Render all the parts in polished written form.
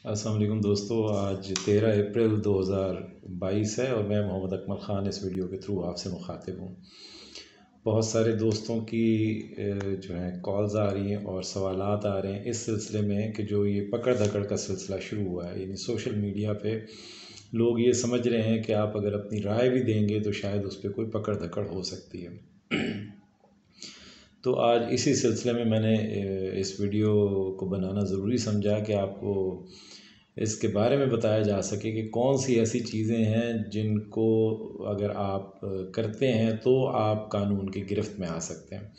अस्सलाम वालेकुम दोस्तों, आज 13 अप्रैल 2022 है और मैं मोहम्मद अकमल ख़ान इस वीडियो के थ्रू आपसे मुखातिब हूँ। बहुत सारे दोस्तों की जो है कॉल्स आ रही हैं और सवालात आ रहे हैं इस सिलसिले में कि जो ये पकड़ धकड़ का सिलसिला शुरू हुआ है, यानी सोशल मीडिया पे लोग ये समझ रहे हैं कि आप अगर अपनी राय भी देंगे तो शायद उस पर कोई पकड़ धकड़ हो सकती है। तो आज इसी सिलसिले में मैंने इस वीडियो को बनाना ज़रूरी समझा कि आपको इसके बारे में बताया जा सके कि कौन सी ऐसी चीज़ें हैं जिनको अगर आप करते हैं तो आप कानून की गिरफ्त में आ सकते हैं,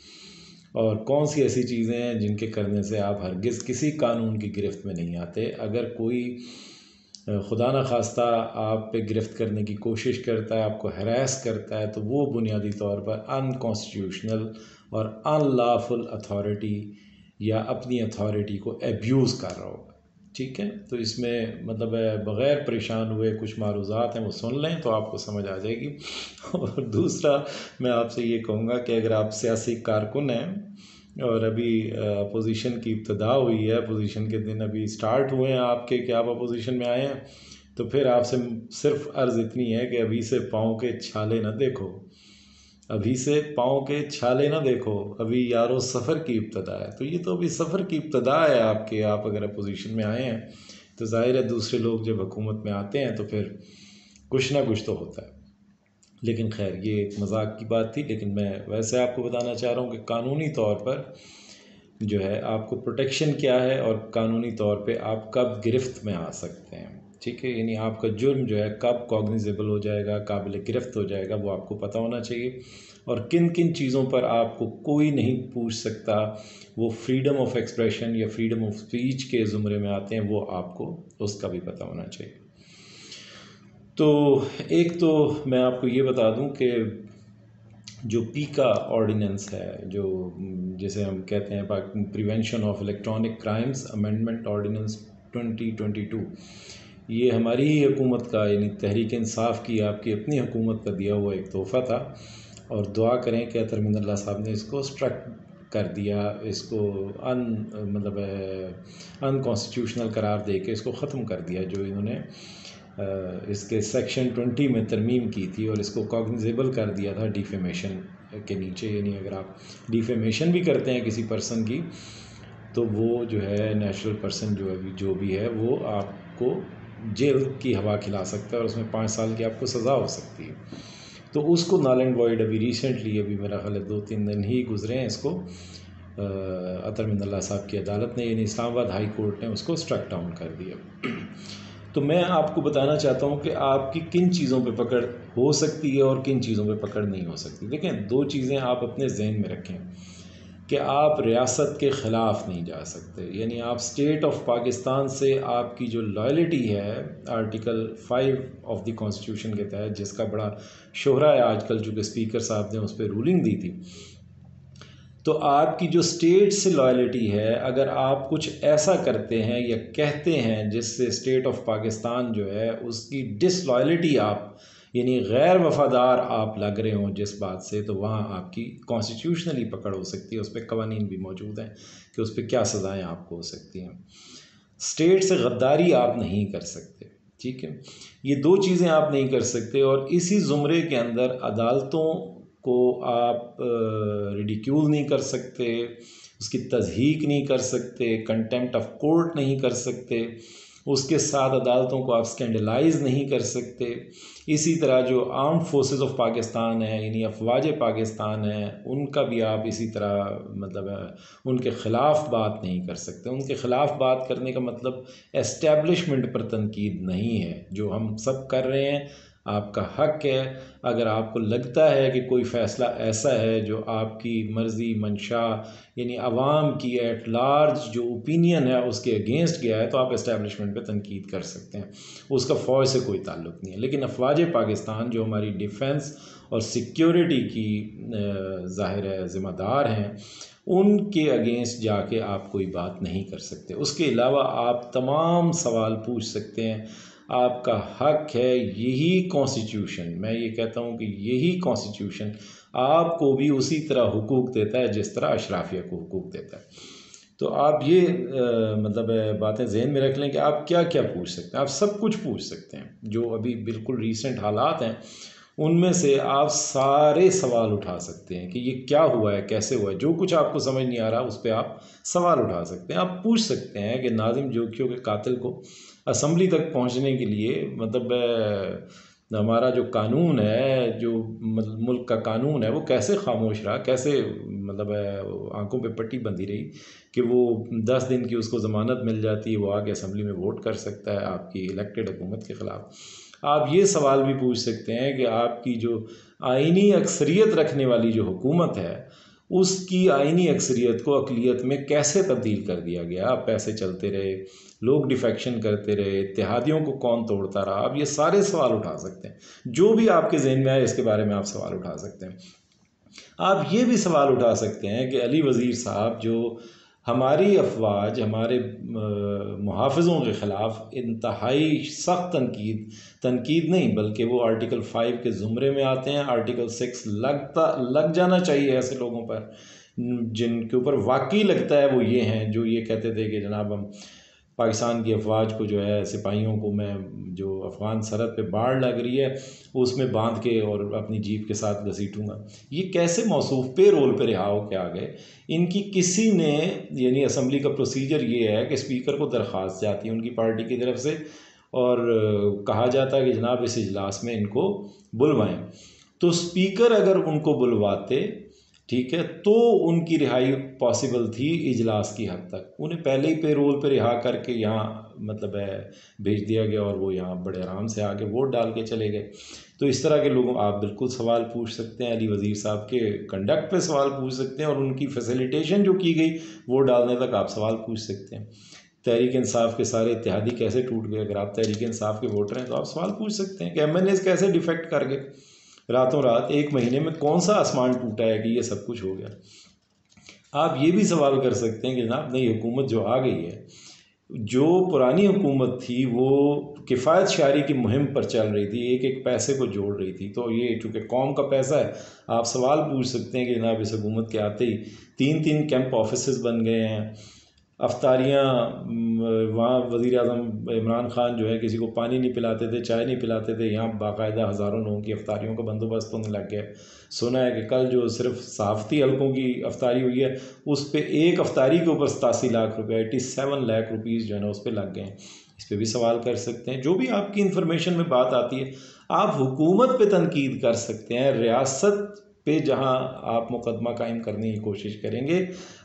और कौन सी ऐसी चीज़ें हैं जिनके करने से आप हरगिज़ किसी कानून की गिरफ्त में नहीं आते। अगर कोई खुदा न खास्ता आप पे गिरफ्त करने की कोशिश करता है, आपको हरास करता है, तो वो बुनियादी तौर पर अनकॉन्स्टिट्यूशनल और अनलॉफुल अथॉरिटी या अपनी अथॉरिटी को एब्यूज़ कर रहा होगा। ठीक है, तो इसमें मतलब बग़ैर परेशान हुए कुछ मारूज़ात हैं वो सुन लें तो आपको समझ आ जाएगी। और दूसरा मैं आपसे ये कहूँगा कि अगर आप सियासी कारकुन हैं और अभी अपोजिशन की इब्तदा हुई है, अपोजिशन के दिन अभी स्टार्ट हुए हैं आपके कि आप अपोजिशन में आए हैं, तो फिर आपसे सिर्फ अर्ज़ इतनी है कि अभी से पाँव के छाले न देखो, अभी से पाँव के छाले ना देखो, अभी यारो सफ़र की इब्तदा है। तो ये तो अभी सफ़र की इब्तदा है आपके। आप अगर अपोजिशन में आए हैं तो ज़ाहिर है दूसरे लोग जब हुकूमत में आते हैं तो फिर कुछ ना कुछ तो होता है। लेकिन खैर ये एक मजाक की बात थी, लेकिन मैं वैसे आपको बताना चाह रहा हूँ कि कानूनी तौर पर जो है आपको प्रोटेक्शन क्या है और कानूनी तौर पे आप कब गिरफ्त में आ सकते हैं। ठीक है, यानी आपका जुर्म जो है कब कॉग्निजेबल हो जाएगा, काबिल गिरफ्त हो जाएगा, वो आपको पता होना चाहिए। और किन किन चीज़ों पर आपको कोई नहीं पूछ सकता, वो फ्रीडम ऑफ एक्सप्रेशन या फ्रीडम ऑफ स्पीच के ज़ुमरे में आते हैं, वो आपको उसका भी पता होना चाहिए। तो एक तो मैं आपको ये बता दूं कि जो पीका ऑर्डिनेंस है, जो जैसे हम कहते हैं prevention of electronic crimes amendment ordinance 2022, ये हमारी ही हुकूमत का यानी तहरीक इंसाफ की आपकी अपनी हुकूमत का दिया हुआ एक तोहफ़ा था, और दुआ करें कि तरमीन साहब ने इसको स्ट्रक कर दिया, इसको अनकॉन्स्टिट्यूशनल करार दे के इसको ख़त्म कर दिया, जो इन्होंने इसके सेक्शन 20 में तरमीम की थी और इसको कॉग्निजेबल कर दिया था डिफेमेशन के नीचे। यानी अगर आप डिफेमेशन भी करते हैं किसी पर्सन की तो वो जो है नेचुरल पर्सन जो भी है वो आपको जेल की हवा खिला सकता है और उसमें 5 साल की आपको सज़ा हो सकती है। तो उसको नल एंड वॉइड अभी रिसेंटली, अभी मेरा ख्याल है 2-3 दिन ही गुजरे हैं, इसको अतरमिनल्ला साहब की अदालत ने यानी इस्लामाबाद हाई कोर्ट ने उसको स्ट्रक डाउन कर दिया। तो मैं आपको बताना चाहता हूँ कि आपकी किन चीज़ों पे पकड़ हो सकती है और किन चीज़ों पे पकड़ नहीं हो सकती। देखें, दो चीज़ें आप अपने जहन में रखें कि आप रियासत के ख़िलाफ़ नहीं जा सकते, यानी आप स्टेट ऑफ पाकिस्तान से आपकी जो लॉयल्टी है आर्टिकल 5 ऑफ द कॉन्स्टिट्यूशन के तहत, जिसका बड़ा शोहरा है आजकल, चूँकि स्पीकर साहब ने उस पर रूलिंग दी थी, तो आपकी जो स्टेट से लॉयल्टी है, अगर आप कुछ ऐसा करते हैं या कहते हैं जिससे स्टेट ऑफ पाकिस्तान जो है उसकी डिसलॉयल्टी आप यानी गैर वफादार आप लग रहे हों जिस बात से, तो वहाँ आपकी कॉन्स्टिट्यूशनली पकड़ हो सकती है। उस पर कवानीन भी मौजूद हैं कि उस पर क्या सज़ाएँ आपको हो सकती हैं। स्टेट से गद्दारी आप नहीं कर सकते। ठीक है, ये दो चीज़ें आप नहीं कर सकते, और इसी ज़ुमरे के अंदर अदालतों को आप रिडिक्यूल नहीं कर सकते, उसकी तज़हीक नहीं कर सकते, कंटेम्प्ट ऑफ कोर्ट नहीं कर सकते, उसके साथ अदालतों को आप स्कैंडलाइज नहीं कर सकते। इसी तरह जो आर्म्ड फोर्सेस ऑफ पाकिस्तान है यानी अफवाज पाकिस्तान है, उनका भी आप इसी तरह मतलब उनके ख़िलाफ़ बात नहीं कर सकते। उनके ख़िलाफ़ बात करने का मतलब एस्टेब्लिशमेंट पर तनकीद नहीं है, जो हम सब कर रहे हैं आपका हक है। अगर आपको लगता है कि कोई फ़ैसला ऐसा है जो आपकी मर्ज़ी मंशा यानी आवाम की एट लार्ज जो ओपिनियन है उसके अगेंस्ट गया है, तो आप इस्टेब्लिशमेंट पे तनकीद कर सकते हैं, उसका फ़ौज से कोई ताल्लुक़ नहीं है। लेकिन अफवाज पाकिस्तान जो हमारी डिफेंस और सिक्योरिटी की ज़ाहिर है ज़िम्मेदार हैं, उनके अगेंस्ट जाके आप कोई बात नहीं कर सकते। उसके अलावा आप तमाम सवाल पूछ सकते हैं, आपका हक है। यही कॉन्स्टिट्यूशन, मैं ये कहता हूँ कि यही कॉन्स्टिट्यूशन आपको भी उसी तरह हुकूक देता है जिस तरह अशराफिया को हुकूक देता है। तो आप ये मतलब बातें जहन में रख लें कि आप क्या क्या पूछ सकते हैं। आप सब कुछ पूछ सकते हैं, जो अभी बिल्कुल रीसेंट हालात हैं उनमें से आप सारे सवाल उठा सकते हैं कि ये क्या हुआ है, कैसे हुआ है। जो कुछ आपको समझ नहीं आ रहा उस पर आप सवाल उठा सकते हैं। आप पूछ सकते हैं कि नाजिम जोगियों के कातिल को असम्बली तक पहुंचने के लिए मतलब हमारा जो कानून है, जो मतलब मुल्क का कानून है, वो कैसे खामोश रहा, कैसे मतलब आंखों पे पट्टी बंधी रही कि वो 10 दिन की उसको ज़मानत मिल जाती है, वो आके असम्बली में वोट कर सकता है आपकी इलेक्टेड हुकूमत के ख़िलाफ़। आप ये सवाल भी पूछ सकते हैं कि आपकी जो आइनी अक्सरियत रखने वाली जो हुकूमत है, उसकी आइनी अक्सरियत को अक़लियत में कैसे तब्दील कर दिया गया। पैसे चलते रहे, लोग डिफेक्शन करते रहे, इत्तेहादियों को कौन तोड़ता रहा। आप ये सारे सवाल उठा सकते हैं, जो भी आपके जहन में आए इसके बारे में आप सवाल उठा सकते हैं। आप ये भी सवाल उठा सकते हैं कि अली वज़ीर साहब जो हमारी अफवाज, हमारे मुहाफ़िज़ों के ख़िलाफ़ इंतहाई सख्त तनकीद नहीं बल्कि वो आर्टिकल 5 के ज़ुमरे में आते हैं। आर्टिकल 6 लग जाना चाहिए ऐसे लोगों पर जिनके ऊपर वाकई लगता है वो ये हैं जो ये कहते थे कि जनाब हम पाकिस्तान की अफवाज को जो है, सिपाहियों को मैं जो अफ़गान सरहद पे बाढ़ लग रही है उसमें बांध के और अपनी जीप के साथ घसीटूँगा। ये कैसे मौसूफ़ पे रोल पे रिहा होके आ गए। इनकी किसी ने, यानी असम्बली का प्रोसीजर ये है कि स्पीकर को दरख्वास्त जाती है उनकी पार्टी की तरफ से और कहा जाता है कि जनाब इस इजलास में इनको बुलवाएं। तो स्पीकर अगर उनको बुलवाते, ठीक है, तो उनकी रिहाई पॉसिबल थी इजलास की हद तक। उन्हें पहले ही पे रोल पे रिहा करके यहाँ मतलब है भेज दिया गया और वो यहाँ बड़े आराम से आके वोट डाल के चले गए। तो इस तरह के लोगों आप बिल्कुल सवाल पूछ सकते हैं, अली वज़ीर साहब के कंडक्ट पे सवाल पूछ सकते हैं और उनकी फैसिलिटेशन जो की गई वोट डालने तक आप सवाल पूछ सकते हैं। तहरीक इंसाफ के सारे इत्तेहादी कैसे टूट गए, अगर आप तहरीक इंसाफ के वोटर हैं तो आप सवाल पूछ सकते हैं कि MNAs कैसे डिफेक्ट कर गए रातों रात, एक महीने में कौन सा आसमान टूटा है कि ये सब कुछ हो गया। आप ये भी सवाल कर सकते हैं कि जनाब नई हुकूमत जो आ गई है, जो पुरानी हुकूमत थी वो किफ़ायत शारी की मुहिम पर चल रही थी, एक एक पैसे को जोड़ रही थी। तो ये चूँकि कौम का पैसा है, आप सवाल पूछ सकते हैं कि जनाब इस हुकूमत के आते ही 3-3 कैंप ऑफिस बन गए हैं। अफ्तारियाँ वहाँ वज़ीर आज़म इमरान ख़ान जो है किसी को पानी नहीं पिलाते थे, चाय नहीं पिलाते थे, यहाँ बाकायदा हज़ारों लोगों की अफ्तारियों का बंदोबस्त होने लग गया। सुना है कि कल जो सिर्फ सहाफ़ती हल्कों की अफ्तारी हुई है उस पर एक अफ्तारी के ऊपर 87 लाख रुपये 87 लाख रुपीज़ जो है ना उस पर लग गए हैं। इस पर भी सवाल कर सकते हैं। जो भी आपकी इन्फॉर्मेशन में बात आती है आप हुकूमत पे तनकीद कर सकते हैं। रियासत पे जहां आप मुकदमा कायम करने की कोशिश करेंगे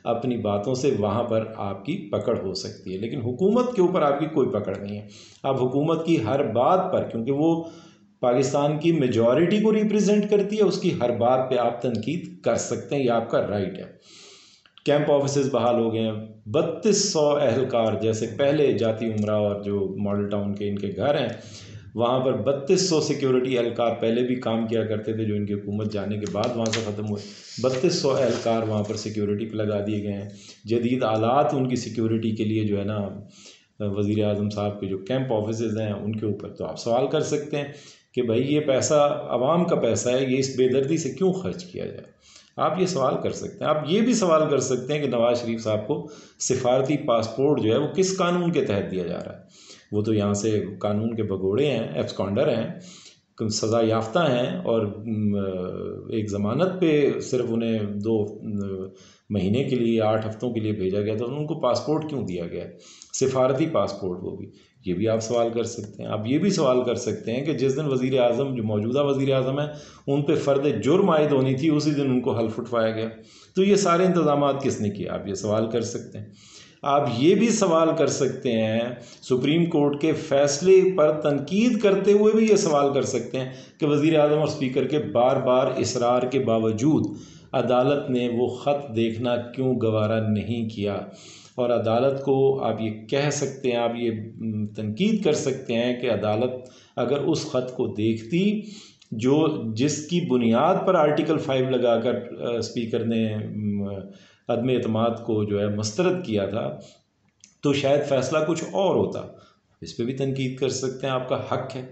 अपनी बातों से, वहां पर आपकी पकड़ हो सकती है, लेकिन हुकूमत के ऊपर आपकी कोई पकड़ नहीं है। आप हुकूमत की हर बात पर, क्योंकि वो पाकिस्तान की मेजॉरिटी को रिप्रेजेंट करती है, उसकी हर बात पे आप तनकीद कर सकते हैं, ये आपका राइट है। कैंप ऑफिस बहाल हो गए हैं, 3200 एहलकार, जैसे पहले जाती उमरा और जो मॉडल टाउन के इनके घर हैं वहाँ पर 3200 सिक्योरिटी एहलकार पहले भी काम किया करते थे जो इनकी हुकूमत जाने के बाद वहाँ से ख़त्म हुए। 3200 एहलकार वहाँ पर सिक्योरिटी पे लगा दिए गए हैं। जदीद आलात उनकी सिक्योरिटी के लिए जो है ना वज़ीर आज़म साहब के जो कैंप ऑफिसेज़ हैं उनके ऊपर तो आप सवाल कर सकते हैं कि भाई ये पैसा आवाम का पैसा है, ये इस बेदर्दी से क्यों खर्च किया जाए। आप ये सवाल कर सकते हैं। आप ये भी सवाल कर सकते हैं कि नवाज़ शरीफ साहब को सिफारती पासपोर्ट जो है वो किस कानून के तहत दिया जा रहा है। वो तो यहाँ से कानून के भगोड़े हैं, एब्सकॉन्डर हैं, सज़ा याफ्ता हैं और एक ज़मानत पे सिर्फ उन्हें 2 महीने के लिए 8 हफ्तों के लिए भेजा गया था, तो उनको पासपोर्ट क्यों दिया गया है, सिफारती पासपोर्ट वो भी। ये भी आप सवाल कर सकते हैं। आप ये भी सवाल कर सकते हैं कि जिस दिन वज़ीर आज़म, जो मौजूदा वज़ीर आज़म है, उन पे फ़र्द जुर्म आयद होनी थी उसी दिन उनको हल्फ उठवाया गया। तो ये सारे इंतज़ाम किसने किए, आप ये सवाल कर सकते हैं। आप ये भी सवाल कर सकते हैं, सुप्रीम कोर्ट के फैसले पर तनकीद करते हुए भी ये सवाल कर सकते हैं कि वज़ीर आज़म और स्पीकर के बार बार इसरार के बावजूद अदालत ने वो ख़त देखना क्यों गवारा नहीं किया। और अदालत को आप ये कह सकते हैं, आप ये तनकीद कर सकते हैं कि अदालत अगर उस ख़त को देखती जिसकी बुनियाद पर आर्टिकल 5 लगाकर स्पीकर ने अदम एतमाद को जो है मुस्तरद किया था, तो शायद फ़ैसला कुछ और होता। इस पर भी तनकीद कर सकते हैं, आपका हक है।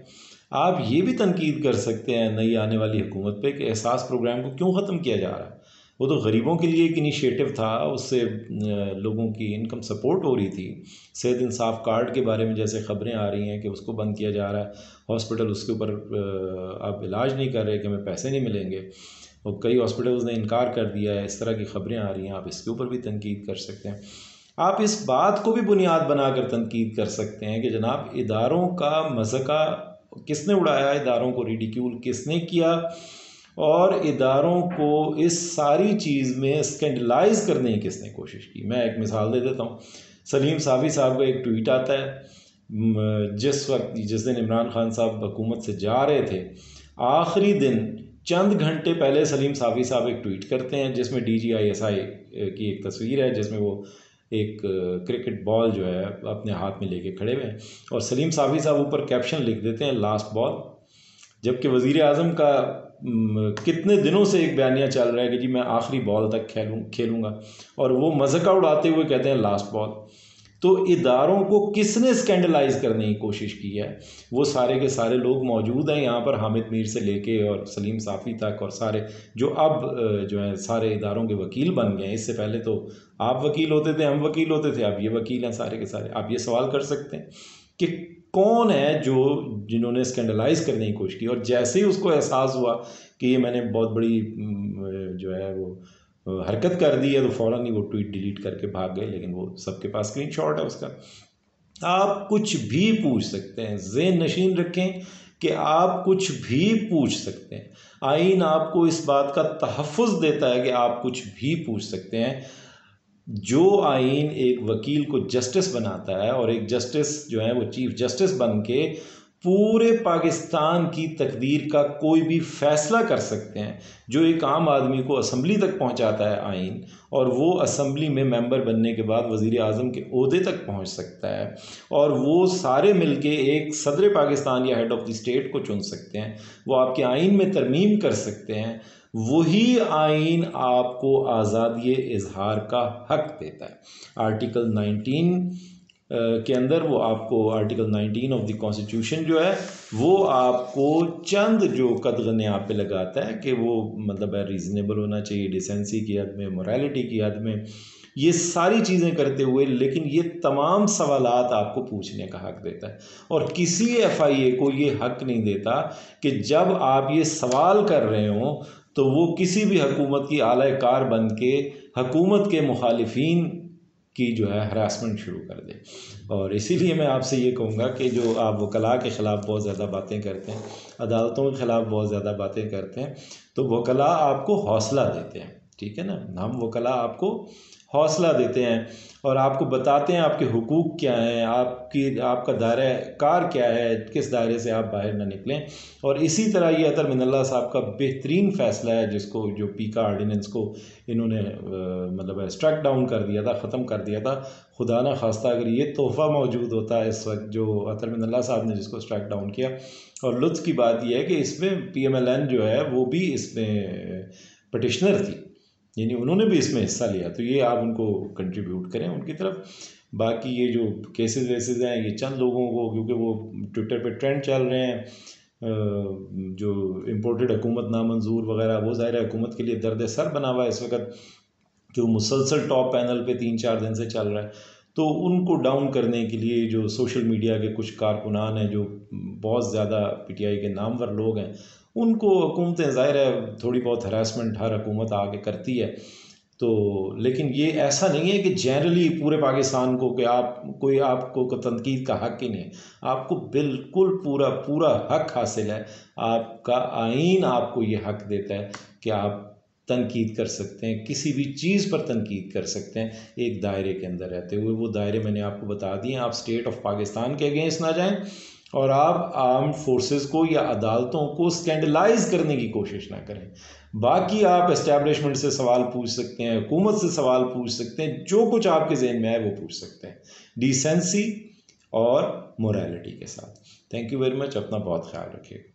आप ये भी तनकीद कर सकते हैं नई आने वाली हुकूमत पे कि एहसास प्रोग्राम को क्यों ख़त्म किया जा रहा है। वो तो गरीबों के लिए एक इनिशिएटिव था, उससे लोगों की इनकम सपोर्ट हो रही थी। सेहत इंसाफ कार्ड के बारे में जैसे ख़बरें आ रही हैं कि उसको बंद किया जा रहा है, हॉस्पिटल उसके ऊपर अब इलाज नहीं कर रहे कि हमें पैसे नहीं मिलेंगे, और कई हॉस्पिटल्स ने इनकार कर दिया है, इस तरह की ख़बरें आ रही हैं। आप इसके ऊपर भी तनकीद कर सकते हैं। आप इस बात को भी बुनियाद बनाकर तनकीद कर सकते हैं कि जनाब इदारों का मज़ाक़ा किसने उड़ाया, इदारों को रिडिक्यूल किसने किया, और इदारों को इस सारी चीज़ में स्कैंडलाइज करने की किसने कोशिश की। मैं एक मिसाल दे देता हूँ। सलीम साफ़ी साहब का एक ट्वीट आता है जिस दिन इमरान खान साहब हुकूमत से जा रहे थे, आखिरी दिन चंद घंटे पहले सलीम साफ़ी साहब एक ट्वीट करते हैं जिसमें DGISI की एक तस्वीर है, जिसमें वो एक क्रिकेट बॉल जो है अपने हाथ में लेके खड़े हुए हैं, और सलीम साफ़ी साहब ऊपर कैप्शन लिख देते हैं लास्ट बॉल। जबकि वज़ीर आज़म का कितने दिनों से एक बयानिया चल रहा है कि जी मैं आखिरी बॉल तक खेलूँगा, और वो मज़ाक़ा उड़ाते हुए कहते हैं लास्ट बॉल। तो इदारों को किसने स्कैंडलाइज करने की कोशिश की है, वो सारे के सारे लोग मौजूद हैं यहाँ पर, हामिद मीर से लेके और सलीम साफ़ी तक, और सारे जो अब जो है सारे इदारों के वकील बन गए हैं। इससे पहले तो आप वकील होते थे, हम वकील होते थे, अब ये वकील हैं सारे के सारे। आप ये सवाल कर सकते हैं कि कौन है जिन्होंने स्कैंडलाइज करने की कोशिश की, और जैसे ही उसको एहसास हुआ कि ये मैंने बहुत बड़ी जो है वो हरकत कर दी है, तो फ़ौरन ही वो ट्वीट डिलीट करके भाग गए। लेकिन वो सबके पास स्क्रीनशॉट है उसका। आप कुछ भी पूछ सकते हैं, ज़हन नशीन रखें कि आप कुछ भी पूछ सकते हैं। आइन आपको इस बात का तहफ़्फ़ुज़ देता है कि आप कुछ भी पूछ सकते हैं। जो आइन एक वकील को जस्टिस बनाता है, और एक जस्टिस जो है वो चीफ जस्टिस बन के पूरे पाकिस्तान की तकदीर का कोई भी फ़ैसला कर सकते हैं, जो एक आम आदमी को असम्बली तक पहुंचाता है आइन, और वो असम्बली में मेंबर बनने के बाद वज़ीर आज़म के ओहदे तक पहुंच सकता है, और वो सारे मिलके एक सदर पाकिस्तान या हेड ऑफ़ द स्टेट को चुन सकते हैं, वो आपके आइन में तरमीम कर सकते हैं। वही आइन आपको आज़ादी इजहार का हक देता है। आर्टिकल 19 के अंदर वो आपको, आर्टिकल 19 ऑफ द कॉन्स्टिट्यूशन जो है वो आपको चंद जो कदगने आप पे लगाता है कि वो मतलब है रीज़नेबल होना चाहिए, डिसेंसी की हद में, मोरालिटी की हद में, ये सारी चीज़ें करते हुए, लेकिन ये तमाम सवालात आपको पूछने का हक देता है। और किसी FIA को ये हक नहीं देता कि जब आप ये सवाल कर रहे हों तो वो किसी भी हुकूमत की आला कार बन के हुकूमत के मुखालिफिन की जो है हरासमेंट शुरू कर दे। और इसीलिए मैं आपसे ये कहूँगा कि जो आप वकला के ख़िलाफ़ बहुत ज़्यादा बातें करते हैं, अदालतों के ख़िलाफ़ बहुत ज़्यादा बातें करते हैं, तो वकला आपको हौसला देते हैं, ठीक है ना। हम वकला आपको हौसला देते हैं और आपको बताते हैं आपके हुकूक क्या हैं, आपका दायरा कार क्या है, किस दायरे से आप बाहर ना निकलें। और इसी तरह ये अतर मिनल्ला साहब का बेहतरीन फ़ैसला है, जिसको जो पीका आर्डिनेंस को इन्होंने मतलब स्ट्रक डाउन कर दिया था, ख़त्म कर दिया था। खुदा ना खास्ता अगर ये तोहफ़ा मौजूद होता है इस वक्त, जो अतर मिनल्ला साहब ने जिसको स्ट्रक डाउन किया। और लुत्फ़ की बात यह है कि इसमें PMLN जो है वो भी इसमें पटिशनर थी, यानी उन्होंने भी इसमें हिस्सा लिया। तो ये आप उनको कंट्रीब्यूट करें उनकी तरफ। बाकी ये जो केसेस वेसेस हैं ये चंद लोगों को, क्योंकि वो ट्विटर पे ट्रेंड चल रहे हैं, जो इम्पोर्टेड हुकूमत नामंजूर वगैरह, वो ज़ाहिर है हुकूमत के लिए दर्द सर बना हुआ है इस वक्त, जो मुसलसल टॉप पैनल पे 3-4 दिन से चल रहा है। तो उनको डाउन करने के लिए जो सोशल मीडिया के कुछ कारकुनान हैं, जो बहुत ज़्यादा PTI के नामवर लोग हैं, उनको हुकूमतें ज़ाहिर है थोड़ी बहुत हरासमेंट हर हुकूमत आके करती है। तो लेकिन ये ऐसा नहीं है कि जनरली पूरे पाकिस्तान को कि आपको तनकीद का हक ही नहीं है। आपको बिल्कुल पूरा हक हासिल है। आपका आइन आपको ये हक देता है कि आप तनकीद कर सकते हैं, किसी भी चीज़ पर तनकीद कर सकते हैं, एक दायरे के अंदर रहते हुए। वो दायरे मैंने आपको बता दिए। आप स्टेट ऑफ पाकिस्तान के अगेंस्ट ना जाएं, और आप आर्म्ड फोर्सेस को या अदालतों को स्कैंडलाइज करने की कोशिश ना करें। बाकी आप एस्टैब्लिशमेंट से सवाल पूछ सकते हैं, हुकूमत से सवाल पूछ सकते हैं, जो कुछ आपके जहन में आए वो पूछ सकते हैं, डिसेंसी और मोरालिटी के साथ। Thank you very much. अपना बहुत ख्याल रखिएगा।